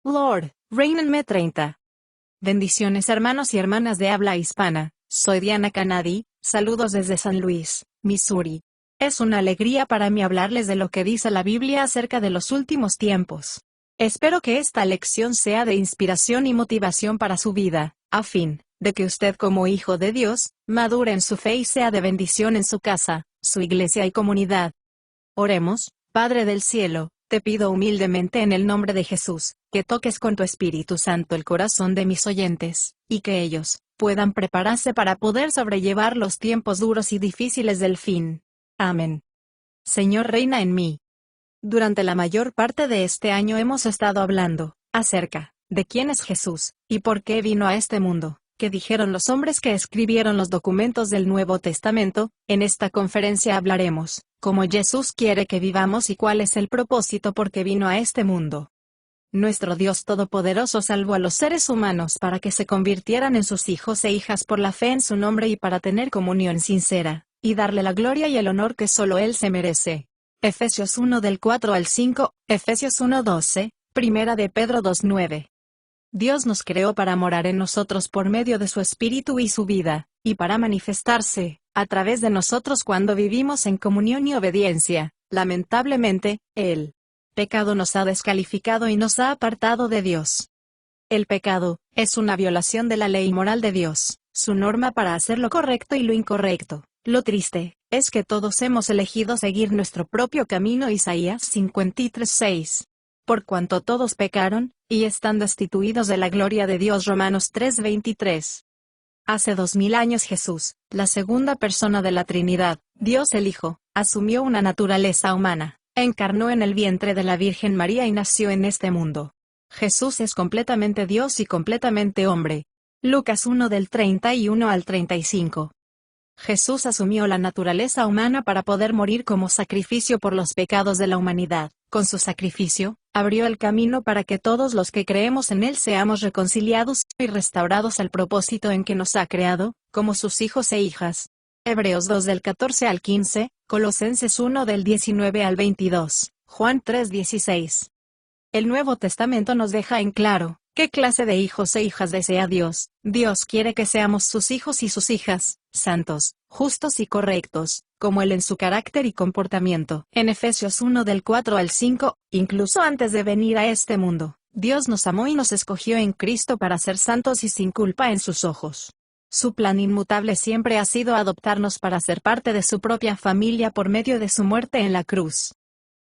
Lord, reínenme 30. Bendiciones hermanos y hermanas de habla hispana, soy Diana Canadi, saludos desde San Luis, Missouri. Es una alegría para mí hablarles de lo que dice la Biblia acerca de los últimos tiempos. Espero que esta lección sea de inspiración y motivación para su vida, a fin de que usted como hijo de Dios, madure en su fe y sea de bendición en su casa, su iglesia y comunidad. Oremos. Padre del cielo, te pido humildemente en el nombre de Jesús, que toques con tu Espíritu Santo el corazón de mis oyentes, y que ellos puedan prepararse para poder sobrellevar los tiempos duros y difíciles del fin. Amén. Señor, reina en mí. Durante la mayor parte de este año hemos estado hablando acerca de quién es Jesús, y por qué vino a este mundo. ¿Qué dijeron los hombres que escribieron los documentos del Nuevo Testamento? En esta conferencia hablaremos cómo Jesús quiere que vivamos y cuál es el propósito por qué vino a este mundo. Nuestro Dios Todopoderoso salvó a los seres humanos para que se convirtieran en sus hijos e hijas por la fe en su nombre y para tener comunión sincera, y darle la gloria y el honor que solo Él se merece. Efesios 1 del 4 al 5, Efesios 1:12, Primera de Pedro 2:9. Dios nos creó para morar en nosotros por medio de su Espíritu y su vida, y para manifestarse a través de nosotros cuando vivimos en comunión y obediencia. Lamentablemente, el pecado nos ha descalificado y nos ha apartado de Dios. El pecado es una violación de la ley moral de Dios, su norma para hacer lo correcto y lo incorrecto. Lo triste es que todos hemos elegido seguir nuestro propio camino. Isaías 53:6. Por cuanto todos pecaron, y están destituidos de la gloria de Dios. Romanos 3:23. Hace 2000 años Jesús, la segunda persona de la Trinidad, Dios el Hijo, asumió una naturaleza humana, encarnó en el vientre de la Virgen María y nació en este mundo. Jesús es completamente Dios y completamente hombre. Lucas 1 del 31 al 35. Jesús asumió la naturaleza humana para poder morir como sacrificio por los pecados de la humanidad. Con su sacrificio, abrió el camino para que todos los que creemos en Él seamos reconciliados y restaurados al propósito en que nos ha creado, como sus hijos e hijas. Hebreos 2 del 14 al 15, Colosenses 1 del 19 al 22, Juan 3:16. El Nuevo Testamento nos deja en claro qué clase de hijos e hijas desea Dios. Dios quiere que seamos sus hijos y sus hijas, santos, justos y correctos, como Él en su carácter y comportamiento. En Efesios 1 del 4 al 5, incluso antes de venir a este mundo, Dios nos amó y nos escogió en Cristo para ser santos y sin culpa en sus ojos. Su plan inmutable siempre ha sido adoptarnos para ser parte de su propia familia por medio de su muerte en la cruz.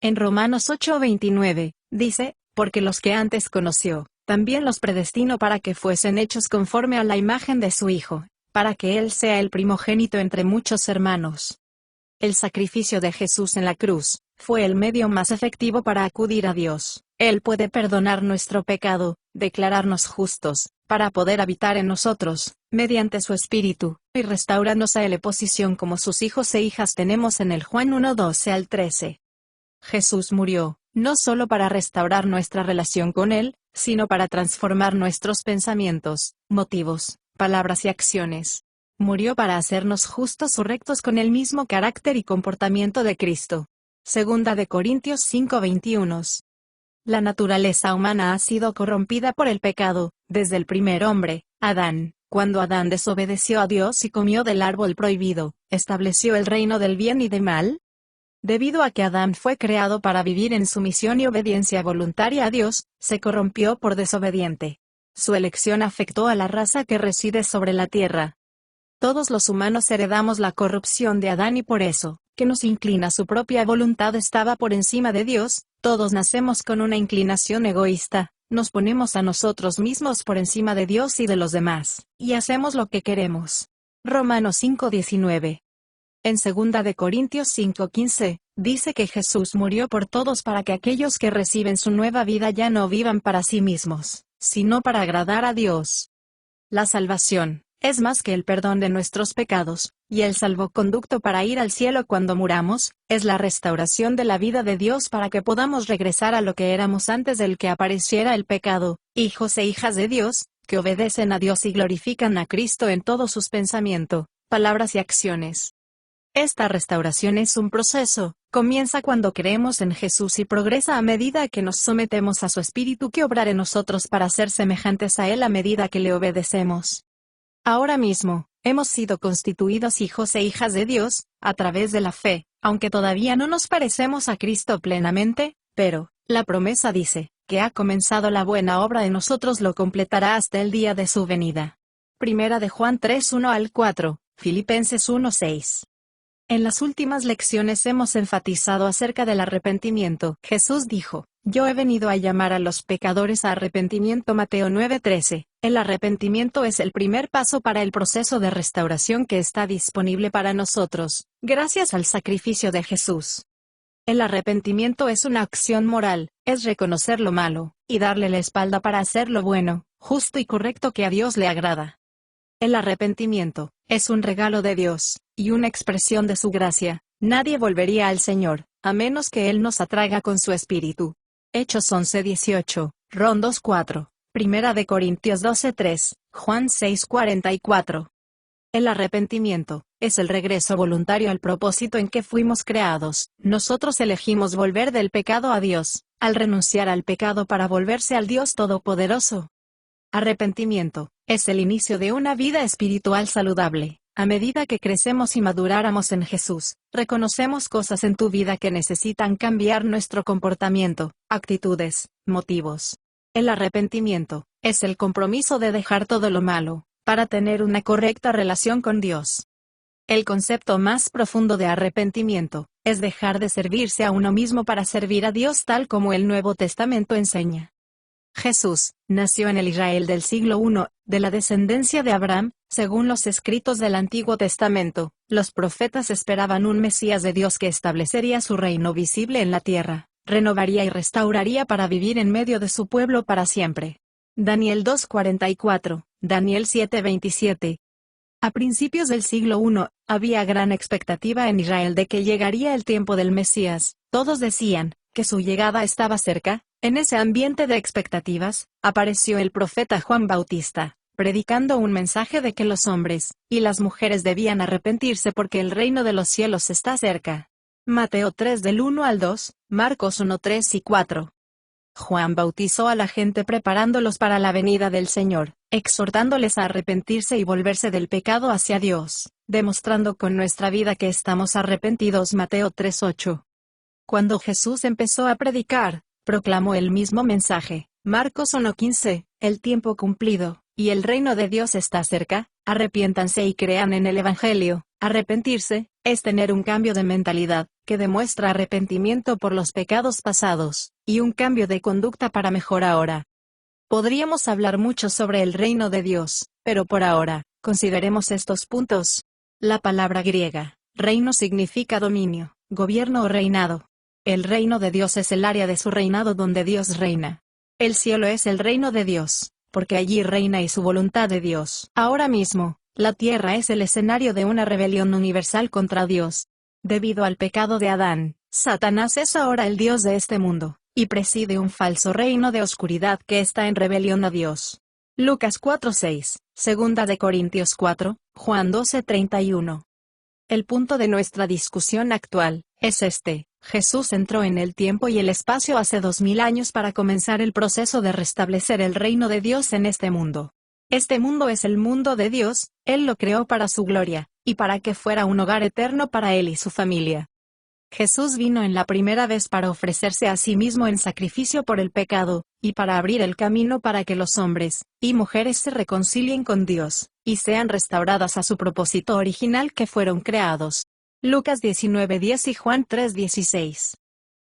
En Romanos 8:29, dice, porque los que antes conoció, también los predestinó para que fuesen hechos conforme a la imagen de su Hijo, para que Él sea el primogénito entre muchos hermanos. El sacrificio de Jesús en la cruz fue el medio más efectivo para acudir a Dios. Él puede perdonar nuestro pecado, declararnos justos, para poder habitar en nosotros, mediante su Espíritu, y restaurarnos a Él posición como sus hijos e hijas tenemos en el Juan 1:12 al 13. Jesús murió, no solo para restaurar nuestra relación con Él, sino para transformar nuestros pensamientos, motivos, palabras y acciones. Murió para hacernos justos o rectos con el mismo carácter y comportamiento de Cristo. Segunda de Corintios 5:21. La naturaleza humana ha sido corrompida por el pecado, desde el primer hombre, Adán. Cuando Adán desobedeció a Dios y comió del árbol prohibido, ¿estableció el reino del bien y del mal? Debido a que Adán fue creado para vivir en sumisión y obediencia voluntaria a Dios, se corrompió por desobediente. Su elección afectó a la raza que reside sobre la tierra. Todos los humanos heredamos la corrupción de Adán y por eso, que nos inclina su propia voluntad estaba por encima de Dios. Todos nacemos con una inclinación egoísta, nos ponemos a nosotros mismos por encima de Dios y de los demás, y hacemos lo que queremos. Romanos 5:19. En 2 de Corintios 5:15, dice que Jesús murió por todos para que aquellos que reciben su nueva vida ya no vivan para sí mismos, sino para agradar a Dios. La salvación es más que el perdón de nuestros pecados, y el salvoconducto para ir al cielo cuando muramos, es la restauración de la vida de Dios para que podamos regresar a lo que éramos antes del que apareciera el pecado, hijos e hijas de Dios, que obedecen a Dios y glorifican a Cristo en todos sus pensamientos, palabras y acciones. Esta restauración es un proceso, comienza cuando creemos en Jesús y progresa a medida que nos sometemos a su Espíritu que obra en nosotros para ser semejantes a Él a medida que le obedecemos. Ahora mismo, hemos sido constituidos hijos e hijas de Dios, a través de la fe, aunque todavía no nos parecemos a Cristo plenamente, pero, la promesa dice, que ha comenzado la buena obra en nosotros lo completará hasta el día de su venida. Primera de Juan 3:1-4, Filipenses 1:6. En las últimas lecciones hemos enfatizado acerca del arrepentimiento. Jesús dijo, yo he venido a llamar a los pecadores a arrepentimiento. Mateo 9:13. El arrepentimiento es el primer paso para el proceso de restauración que está disponible para nosotros, gracias al sacrificio de Jesús. El arrepentimiento es una acción moral, es reconocer lo malo, y darle la espalda para hacer lo bueno, justo y correcto que a Dios le agrada. El arrepentimiento es un regalo de Dios, y una expresión de su gracia. Nadie volvería al Señor, a menos que Él nos atraiga con su Espíritu. Hechos 11:18, Rom 2:4, Primera de Corintios 12:3, Juan 6:44. El arrepentimiento es el regreso voluntario al propósito en que fuimos creados. Nosotros elegimos volver del pecado a Dios, al renunciar al pecado para volverse al Dios Todopoderoso. Arrepentimiento es el inicio de una vida espiritual saludable. A medida que crecemos y maduráramos en Jesús, reconocemos cosas en tu vida que necesitan cambiar nuestro comportamiento, actitudes, motivos. El arrepentimiento es el compromiso de dejar todo lo malo, para tener una correcta relación con Dios. El concepto más profundo de arrepentimiento es dejar de servirse a uno mismo para servir a Dios tal como el Nuevo Testamento enseña. Jesús nació en el Israel del siglo I, de la descendencia de Abraham, según los escritos del Antiguo Testamento. Los profetas esperaban un Mesías de Dios que establecería su reino visible en la tierra, renovaría y restauraría para vivir en medio de su pueblo para siempre. Daniel 2:44, Daniel 7:27. A principios del siglo I, había gran expectativa en Israel de que llegaría el tiempo del Mesías. Todos decían que su llegada estaba cerca. En ese ambiente de expectativas, apareció el profeta Juan Bautista, predicando un mensaje de que los hombres y las mujeres debían arrepentirse porque el reino de los cielos está cerca. Mateo 3:1-2, Marcos 1:3-4. Juan bautizó a la gente preparándolos para la venida del Señor, exhortándoles a arrepentirse y volverse del pecado hacia Dios, demostrando con nuestra vida que estamos arrepentidos. Mateo 3:8. Cuando Jesús empezó a predicar, proclamó el mismo mensaje. Marcos 1:15, el tiempo cumplido, y el reino de Dios está cerca, arrepiéntanse y crean en el Evangelio. Arrepentirse es tener un cambio de mentalidad, que demuestra arrepentimiento por los pecados pasados, y un cambio de conducta para mejor ahora. Podríamos hablar mucho sobre el reino de Dios, pero por ahora, consideremos estos puntos. La palabra griega, reino significa dominio, gobierno o reinado. El reino de Dios es el área de su reinado donde Dios reina. El cielo es el reino de Dios, porque allí reina y su voluntad de Dios. Ahora mismo, la tierra es el escenario de una rebelión universal contra Dios. Debido al pecado de Adán, Satanás es ahora el Dios de este mundo, y preside un falso reino de oscuridad que está en rebelión a Dios. Lucas 4:6, Segunda de Corintios 4, Juan 12:31. El punto de nuestra discusión actual es este. Jesús entró en el tiempo y el espacio hace 2000 años para comenzar el proceso de restablecer el reino de Dios en este mundo. Este mundo es el mundo de Dios, Él lo creó para su gloria, y para que fuera un hogar eterno para Él y su familia. Jesús vino en la primera vez para ofrecerse a sí mismo en sacrificio por el pecado, y para abrir el camino para que los hombres y mujeres se reconcilien con Dios, y sean restauradas a su propósito original que fueron creados. Lucas 19:10 y Juan 3:16.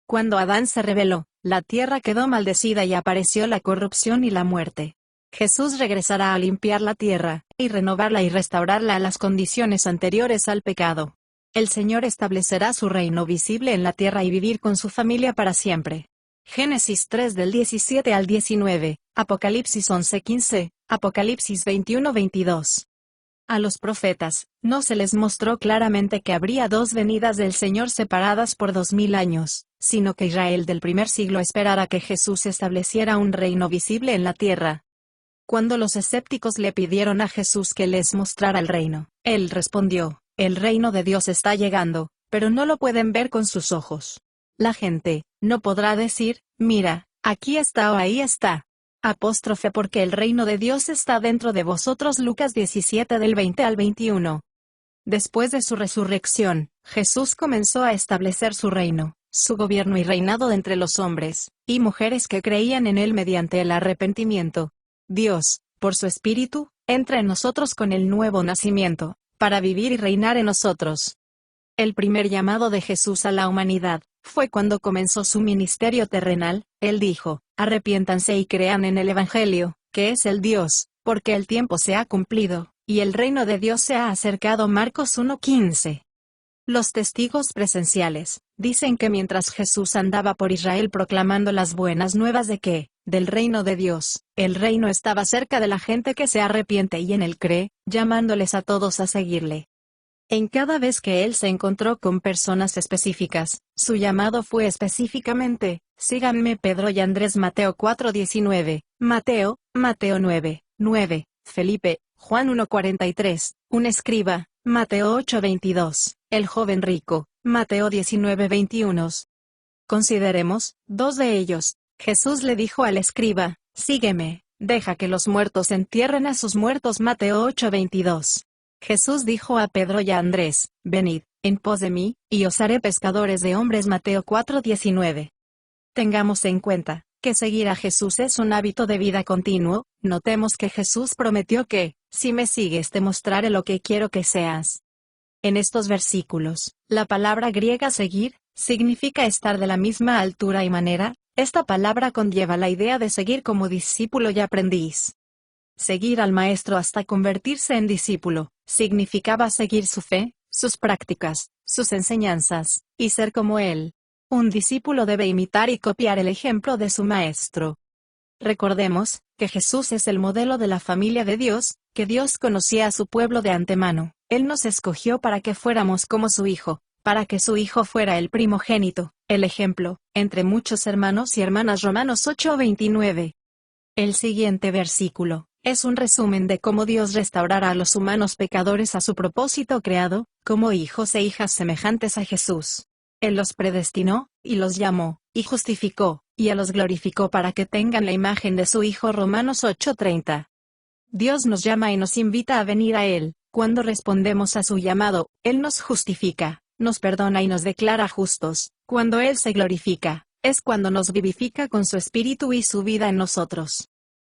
Cuando Adán se rebeló, la tierra quedó maldecida y apareció la corrupción y la muerte. Jesús regresará a limpiar la tierra, y renovarla y restaurarla a las condiciones anteriores al pecado. El Señor establecerá su reino visible en la tierra y vivir con su familia para siempre. Génesis 3 del 17 al 19, Apocalipsis 11:15, Apocalipsis 21:22. A los profetas, no se les mostró claramente que habría dos venidas del Señor separadas por 2000 años, sino que Israel del primer siglo esperara que Jesús estableciera un reino visible en la tierra. Cuando los escépticos le pidieron a Jesús que les mostrara el reino, Él respondió, El reino de Dios está llegando, pero no lo pueden ver con sus ojos. La gente no podrá decir, mira, aquí está o ahí está. Apóstrofe porque el reino de Dios está dentro de vosotros. Lucas 17 del 20 al 21. Después de su resurrección, Jesús comenzó a establecer su reino, su gobierno y reinado entre los hombres y mujeres que creían en él mediante el arrepentimiento. Dios, por su Espíritu, entra en nosotros con el nuevo nacimiento, para vivir y reinar en nosotros. El primer llamado de Jesús a la humanidad fue cuando comenzó su ministerio terrenal. Él dijo, arrepiéntanse y crean en el Evangelio, que es el Dios, porque el tiempo se ha cumplido, y el reino de Dios se ha acercado. Marcos 1:15. Los testigos presenciales dicen que mientras Jesús andaba por Israel proclamando las buenas nuevas del reino de Dios, el reino estaba cerca de la gente que se arrepiente y en él cree, llamándoles a todos a seguirle. En cada vez que él se encontró con personas específicas, su llamado fue específicamente, síganme. Pedro y Andrés. Mateo 4:19, Mateo 9:9, Felipe, Juan 1:43, un escriba, Mateo 8:22, el joven rico, Mateo 19:21. Consideremos, dos de ellos. Jesús le dijo al escriba, sígueme, deja que los muertos entierren a sus muertos. Mateo 8:22. Jesús dijo a Pedro y a Andrés, venid, en pos de mí, y os haré pescadores de hombres. Mateo 4:19. Tengamos en cuenta que seguir a Jesús es un hábito de vida continuo. Notemos que Jesús prometió que, si me sigues te mostraré lo que quiero que seas. En estos versículos, la palabra griega seguir, significa estar de la misma altura y manera. Esta palabra conlleva la idea de seguir como discípulo y aprendiz. Seguir al maestro hasta convertirse en discípulo, significaba seguir su fe, sus prácticas, sus enseñanzas, y ser como él. Un discípulo debe imitar y copiar el ejemplo de su maestro. Recordemos, que Jesús es el modelo de la familia de Dios, que Dios conocía a su pueblo de antemano. Él nos escogió para que fuéramos como su Hijo, para que su Hijo fuera el primogénito, el ejemplo, entre muchos hermanos y hermanas. Romanos 8:29. El siguiente versículo es un resumen de cómo Dios restaurará a los humanos pecadores a su propósito creado, como hijos e hijas semejantes a Jesús. Él los predestinó, y los llamó, y justificó, y a los glorificó para que tengan la imagen de su Hijo. Romanos 8:30. Dios nos llama y nos invita a venir a Él. Cuando respondemos a su llamado, Él nos justifica, nos perdona y nos declara justos. Cuando Él se glorifica, es cuando nos vivifica con su Espíritu y su vida en nosotros.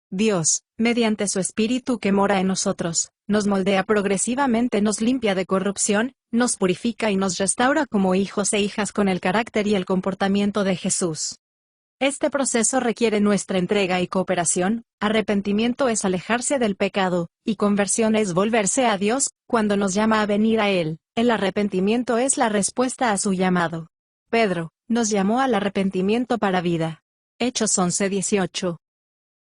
Dios, mediante su Espíritu que mora en nosotros, nos moldea progresivamente, nos limpia de corrupción, nos purifica y nos restaura como hijos e hijas con el carácter y el comportamiento de Jesús. Este proceso requiere nuestra entrega y cooperación. Arrepentimiento es alejarse del pecado, y conversión es volverse a Dios. Cuando nos llama a venir a Él, el arrepentimiento es la respuesta a su llamado. Pedro nos llamó al arrepentimiento para vida. Hechos 11:18.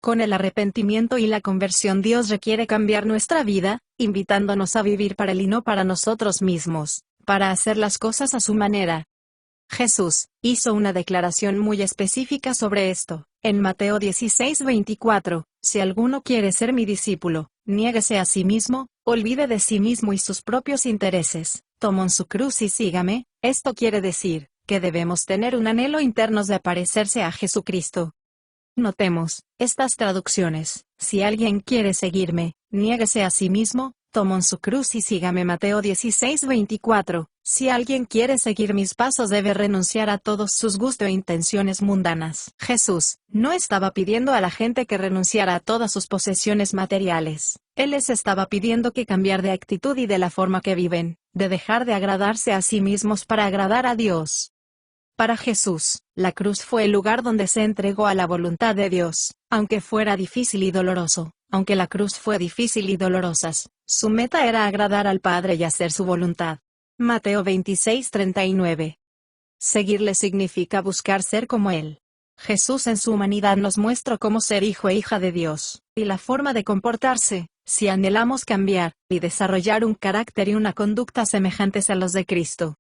Con el arrepentimiento y la conversión Dios requiere cambiar nuestra vida, invitándonos a vivir para Él y no para nosotros mismos, para hacer las cosas a su manera. Jesús hizo una declaración muy específica sobre esto, en Mateo 16:24, si alguno quiere ser mi discípulo, niéguese a sí mismo, olvide de sí mismo y sus propios intereses, tome su cruz y sígame. Esto quiere decir, que debemos tener un anhelo interno de parecerse a Jesucristo. Notemos estas traducciones: si alguien quiere seguirme, niéguese a sí mismo, tome su cruz y sígame. Mateo 16:24, si alguien quiere seguir mis pasos debe renunciar a todos sus gustos e intenciones mundanas. Jesús no estaba pidiendo a la gente que renunciara a todas sus posesiones materiales. Él les estaba pidiendo que cambiar de actitud y de la forma que viven, de dejar de agradarse a sí mismos para agradar a Dios. Para Jesús, la cruz fue el lugar donde se entregó a la voluntad de Dios, aunque fuera difícil y doloroso. Aunque la cruz fue difícil y dolorosa, su meta era agradar al Padre y hacer su voluntad. Mateo 26:39. Seguirle significa buscar ser como Él. Jesús en su humanidad nos muestra cómo ser hijo e hija de Dios, y la forma de comportarse, si anhelamos cambiar, y desarrollar un carácter y una conducta semejantes a los de Cristo.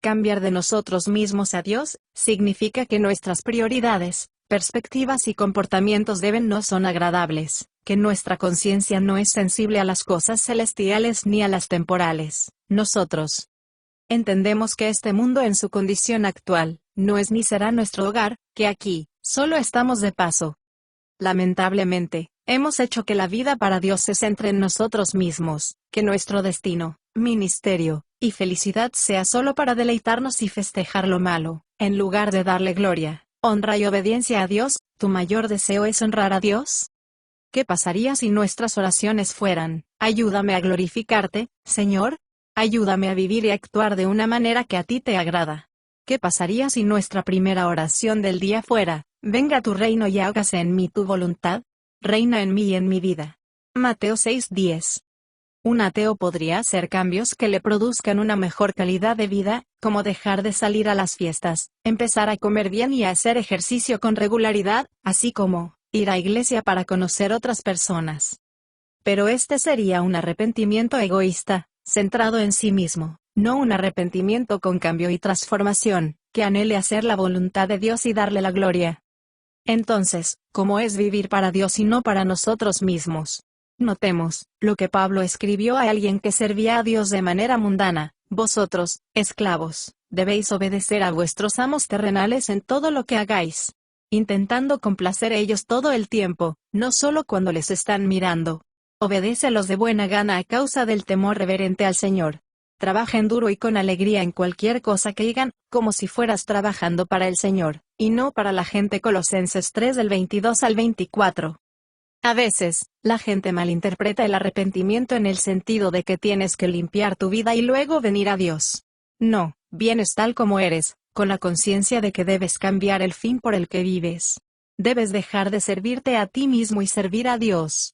Cambiar de nosotros mismos a Dios, significa que nuestras prioridades, perspectivas y comportamientos no son agradables, que nuestra conciencia no es sensible a las cosas celestiales ni a las temporales. Nosotros entendemos que este mundo en su condición actual, no es ni será nuestro hogar, que aquí, solo estamos de paso. Lamentablemente, hemos hecho que la vida para Dios se centre en nosotros mismos, que nuestro destino, ministerio, y felicidad sea solo para deleitarnos y festejar lo malo, en lugar de darle gloria, honra y obediencia a Dios. ¿Tu mayor deseo es honrar a Dios? ¿Qué pasaría si nuestras oraciones fueran: ayúdame a glorificarte, Señor? Ayúdame a vivir y actuar de una manera que a ti te agrada. ¿Qué pasaría si nuestra primera oración del día fuera: venga tu reino y hágase en mí tu voluntad? Reina en mí y en mi vida. Mateo 6:10. Un ateo podría hacer cambios que le produzcan una mejor calidad de vida, como dejar de salir a las fiestas, empezar a comer bien y a hacer ejercicio con regularidad, así como ir a iglesia para conocer otras personas. Pero este sería un arrepentimiento egoísta, centrado en sí mismo, no un arrepentimiento con cambio y transformación, que anhele hacer la voluntad de Dios y darle la gloria. Entonces, ¿cómo es vivir para Dios y no para nosotros mismos? Notemos lo que Pablo escribió a alguien que servía a Dios de manera mundana: vosotros, esclavos, debéis obedecer a vuestros amos terrenales en todo lo que hagáis, intentando complacer a ellos todo el tiempo, no solo cuando les están mirando. Obedécelos de buena gana a causa del temor reverente al Señor. Trabajen duro y con alegría en cualquier cosa que hagan, como si fueras trabajando para el Señor, y no para la gente. Colosenses 3 del 22 al 24. A veces, la gente malinterpreta el arrepentimiento en el sentido de que tienes que limpiar tu vida y luego venir a Dios. No, vienes tal como eres, con la conciencia de que debes cambiar el fin por el que vives. Debes dejar de servirte a ti mismo y servir a Dios.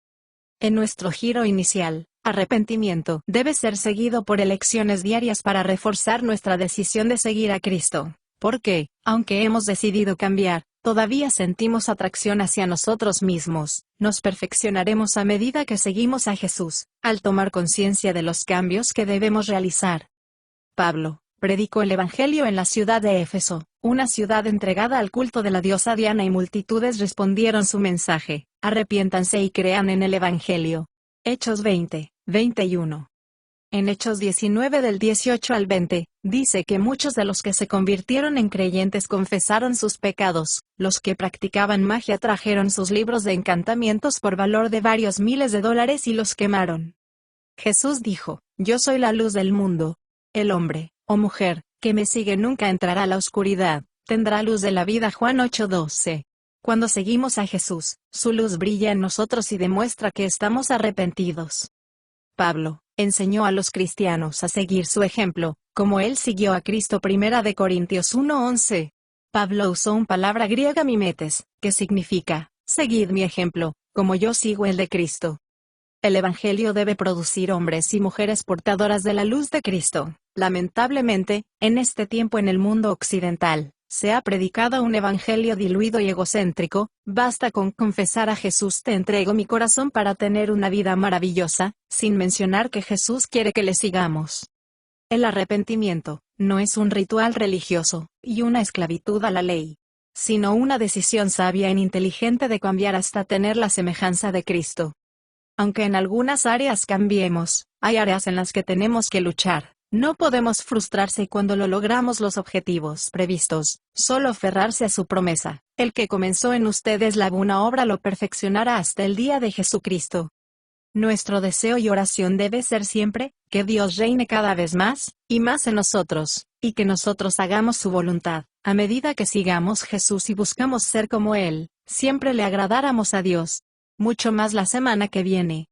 En nuestro giro inicial, arrepentimiento debe ser seguido por elecciones diarias para reforzar nuestra decisión de seguir a Cristo. Porque, aunque hemos decidido cambiar, todavía sentimos atracción hacia nosotros mismos. Nos perfeccionaremos a medida que seguimos a Jesús, al tomar conciencia de los cambios que debemos realizar. Pablo predicó el Evangelio en la ciudad de Éfeso, una ciudad entregada al culto de la diosa Diana, y multitudes respondieron su mensaje: arrepiéntanse y crean en el Evangelio. Hechos 20:21. En Hechos 19 del 18 al 20, dice que muchos de los que se convirtieron en creyentes confesaron sus pecados. Los que practicaban magia trajeron sus libros de encantamientos por valor de varios miles de dólares y los quemaron. Jesús dijo: yo soy la luz del mundo. El hombre, o mujer, que me sigue nunca entrará a la oscuridad, tendrá luz de la vida. Juan 8:12. Cuando seguimos a Jesús, su luz brilla en nosotros y demuestra que estamos arrepentidos. Pablo enseñó a los cristianos a seguir su ejemplo, como él siguió a Cristo. 1 Corintios 1:11. Pablo usó una palabra griega mimetes, que significa: seguid mi ejemplo, como yo sigo el de Cristo. El Evangelio debe producir hombres y mujeres portadoras de la luz de Cristo. Lamentablemente, en este tiempo en el mundo occidental, se ha predicado un evangelio diluido y egocéntrico. Basta con confesar a Jesús: te entrego mi corazón para tener una vida maravillosa, sin mencionar que Jesús quiere que le sigamos. El arrepentimiento no es un ritual religioso y una esclavitud a la ley, sino una decisión sabia e inteligente de cambiar hasta tener la semejanza de Cristo. Aunque en algunas áreas cambiemos, hay áreas en las que tenemos que luchar. No podemos frustrarse cuando lo logramos los objetivos previstos, solo aferrarse a su promesa: el que comenzó en ustedes la buena obra lo perfeccionará hasta el día de Jesucristo. Nuestro deseo y oración debe ser siempre, que Dios reine cada vez más, y más en nosotros, y que nosotros hagamos su voluntad. A medida que sigamos Jesús y buscamos ser como Él, siempre le agradáramos a Dios. Mucho más la semana que viene.